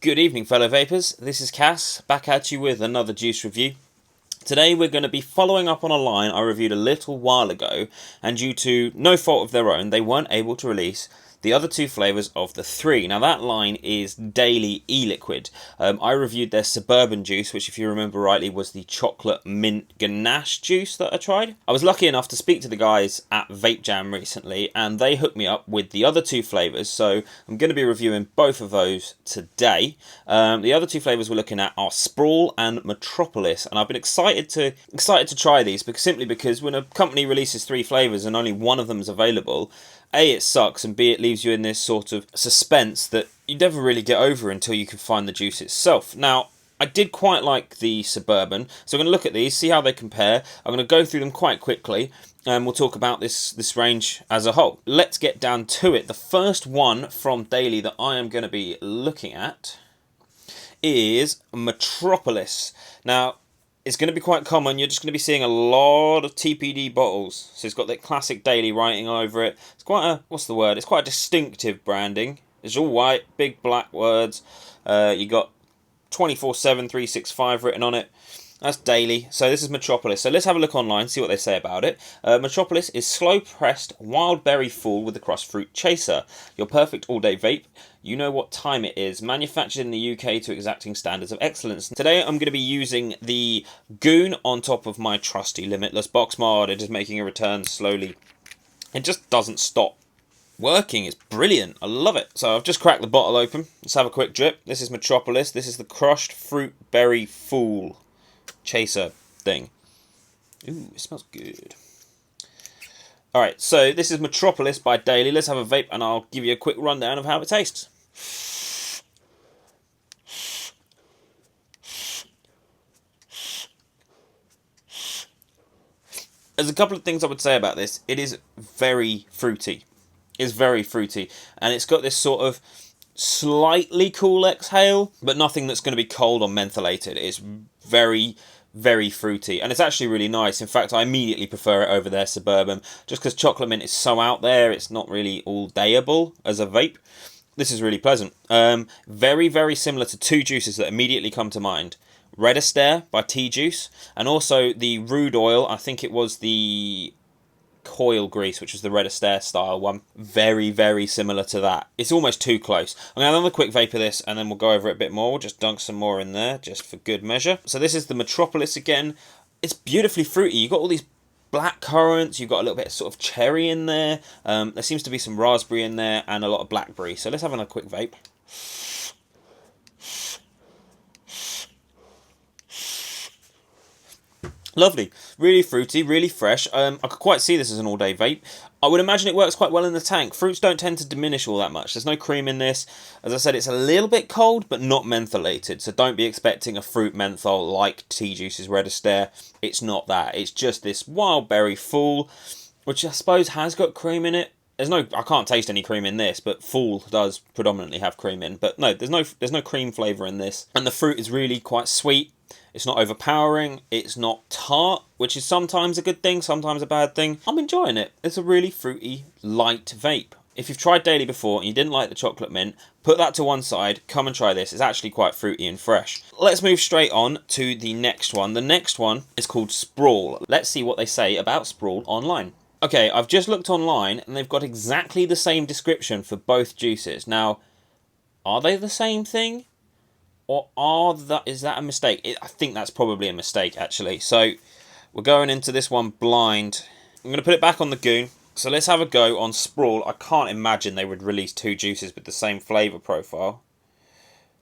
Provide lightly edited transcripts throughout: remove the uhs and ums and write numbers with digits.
Good evening, fellow vapors. This is Cass, back at you with another juice review. Today we're going to be following up on a line I reviewed a little while ago, and due to no fault of their own, they weren't able to release the other two flavours of the three. Now that line is Daily E-Liquid. I reviewed their Suburban juice, which if you remember rightly was the chocolate mint ganache juice that I tried. I was lucky enough to speak to the guys at Vape Jam recently, and they hooked me up with the other two flavours, so I'm going to be reviewing both of those today. The other two flavours we're looking at are Sprawl and Metropolis, and I've been excited to try these because when a company releases three flavours and only one of them is available, A, it sucks, and B, it leaves you in this sort of suspense that you never really get over until you can find the juice itself. Now, I did quite like the Suburban, so I'm going to look at these, see how they compare. I'm going to go through them quite quickly, and we'll talk about this range as a whole. Let's get down to it. The first one from Daily that I am going to be looking at is Metropolis. Now, it's going to be quite common. You're just going to be seeing a lot of TPD bottles. So it's got that classic Daily writing over it. It's quite a, what's the word? It's quite a distinctive branding. It's all white, big black words. You got 24/7, 365 written on it. That's Daily. So this is Metropolis. So let's have a look online, see what they say about it. Metropolis is slow-pressed wild berry fool with a crushed fruit chaser. Your perfect all-day vape. You know what time it is. Manufactured in the UK to exacting standards of excellence. Today I'm going to be using the Goon on top of my trusty Limitless box mod. It is making a return slowly. It just doesn't stop working. It's brilliant. I love it. So I've just cracked the bottle open. Let's have a quick drip. This is Metropolis. This is the crushed fruit berry fool chaser thing. Ooh, it smells good. Alright, so this is Metropolis by Daily. Let's have a vape and I'll give you a quick rundown of how it tastes. There's a couple of things I would say about this. It is very fruity. It's very fruity. And it's got this sort of slightly cool exhale, but nothing that's going to be cold or mentholated. It's very fruity, and it's actually really nice. In fact, I immediately prefer it over their Suburban, just because chocolate mint is so out there. It's not really all dayable as a vape. This is really pleasant. Very similar to two juices that immediately come to mind. Red Astaire by T-Juice, and also the Rude Oil. I think it was the Coil Grease, which was the Red Astaire style one. Very similar to that. It's almost too close. I'm going to have another quick vape of this and then we'll go over it a bit more. We'll just dunk some more in there just for good measure. So this is the Metropolis again. It's beautifully fruity. You've got all these black currants, you've got a little bit of sort of cherry in there. There seems to be some raspberry in there and a lot of blackberry. So let's have another quick vape. Lovely, really fruity, really fresh. I could quite see this as an all-day vape. I would imagine it works quite well in the tank. Fruits don't tend to diminish all that much. There's no cream in this. As I said, it's a little bit cold, but not mentholated. So don't be expecting a fruit menthol like T-Juice's Red Astaire. It's not that. It's just this wild berry fool, which I suppose has got cream in it. I can't taste any cream in this, but Fool does predominantly have cream in. But no, there's no cream flavour in this. And the fruit is really quite sweet. It's not overpowering, it's not tart, which is sometimes a good thing, sometimes a bad thing. I'm enjoying it. It's a really fruity, light vape. If you've tried Daily before and you didn't like the chocolate mint, put that to one side, come and try this. It's actually quite fruity and fresh. Let's move straight on to the next one. The next one is called Sprawl. Let's see what they say about Sprawl online. Okay, I've just looked online and they've got exactly the same description for both juices. Now, are they the same thing? Or is that a mistake? I think that's probably a mistake, actually. So, we're going into this one blind. I'm going to put it back on the Goon. So, let's have a go on Sprawl. I can't imagine they would release two juices with the same flavour profile.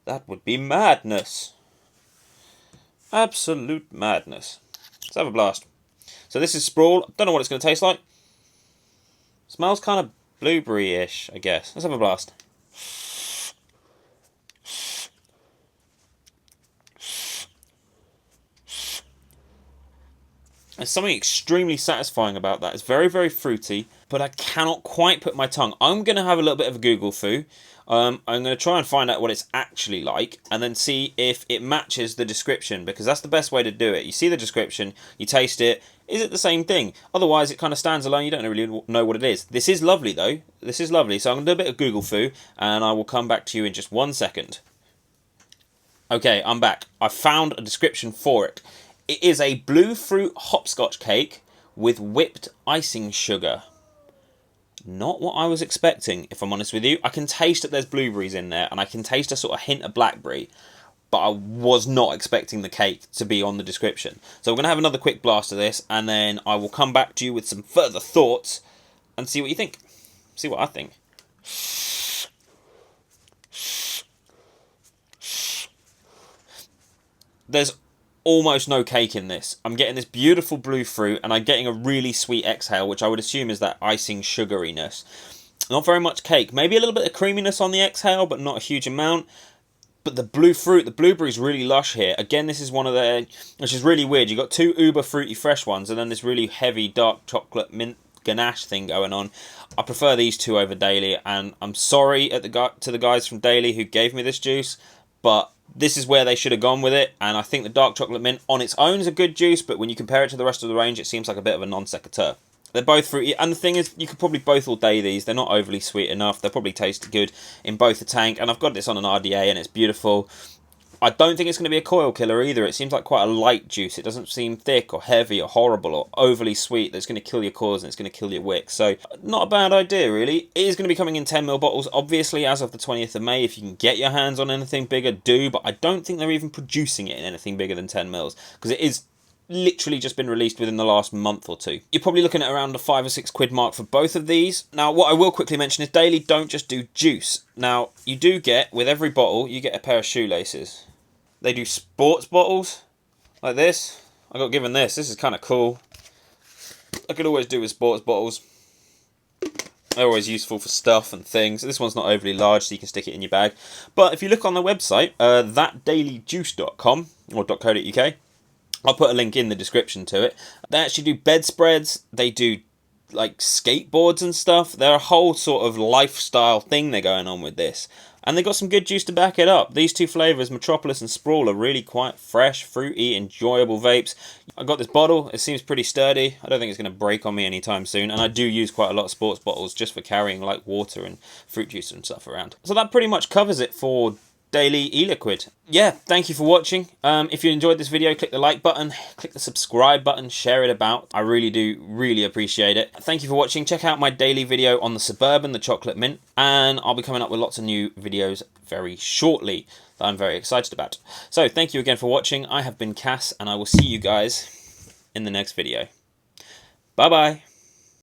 That would be madness. Absolute madness. Let's have a blast. So, this is Sprawl. I don't know what it's going to taste like. Smells kind of blueberry-ish, I guess. Let's have a blast. There's something extremely satisfying about that. It's very fruity, but I cannot quite put my tongue. I'm going to have a little bit of a Google foo. I'm going to try and find out what it's actually like and then see if it matches the description, because that's the best way to do it. You see the description, you taste it. Is it the same thing? Otherwise, it kind of stands alone. You don't really know what it is. This is lovely, though. This is lovely. So I'm going to do a bit of Google foo, and I will come back to you in just 1 second. Okay, I'm back. I found a description for it. It is a blue fruit hopscotch cake with whipped icing sugar. Not what I was expecting, if I'm honest with you. I can taste that there's blueberries in there, and I can taste a sort of hint of blackberry, but I was not expecting the cake to be on the description. So we're going to have another quick blast of this, and then I will come back to you with some further thoughts and see what you think. See what I think. There's almost no cake in this. I'm getting this beautiful blue fruit, and I'm getting a really sweet exhale, which I would assume is that icing sugariness. Not very much cake. Maybe a little bit of creaminess on the exhale, but not a huge amount. But the blue fruit, the blueberry's really lush here. Again, this is one of their, which is really weird. You've got two uber fruity fresh ones, and then this really heavy dark chocolate mint ganache thing going on. I prefer these two over Daily, and I'm sorry to the guys from Daily who gave me this juice, but this is where they should have gone with it, and I think the dark chocolate mint on its own is a good juice, but when you compare it to the rest of the range, it seems like a bit of a non sequitur. They're both fruity, and the thing is, you could probably both all day these. They're not overly sweet enough. They'll probably taste good in both the tank, and I've got this on an RDA, and it's beautiful. I don't think it's going to be a coil killer either. It seems like quite a light juice. It doesn't seem thick or heavy or horrible or overly sweet that's going to kill your coils and it's going to kill your wick. So not a bad idea, really. It is going to be coming in 10ml bottles, obviously, as of the 20th of May. If you can get your hands on anything bigger, do. But I don't think they're even producing it in anything bigger than 10ml because it is literally just been released within the last month or two. You're probably looking at around the £5 or £6 mark for both of these. Now, what I will quickly mention is Daily don't just do juice. Now, you do get, with every bottle, you get a pair of shoelaces. They do sports bottles, like this. I got given this. This is kind of cool. I could always do with sports bottles. They're always useful for stuff and things. This one's not overly large, so you can stick it in your bag. But if you look on the website, thatdailyjuice.com or .co.uk, I'll put a link in the description to it. They actually do bedspreads. They do like skateboards and stuff. They're a whole sort of lifestyle thing they're going on with this. And they've got some good juice to back it up. These two flavours, Metropolis and Sprawl, are really quite fresh, fruity, enjoyable vapes. I got this bottle. It seems pretty sturdy. I don't think it's going to break on me anytime soon. And I do use quite a lot of sports bottles just for carrying like water and fruit juice and stuff around. So that pretty much covers it for Daily e-liquid. Yeah, thank you for watching. If you enjoyed this video, click the like button, click the subscribe button, share it about. I really do appreciate it. Thank you for watching. Check out my daily video on the Suburban, the chocolate mint, and I'll be coming up with lots of new videos very shortly that I'm very excited about. So thank you again for watching. I have been Cass, and I will see you guys in the next video. Bye bye.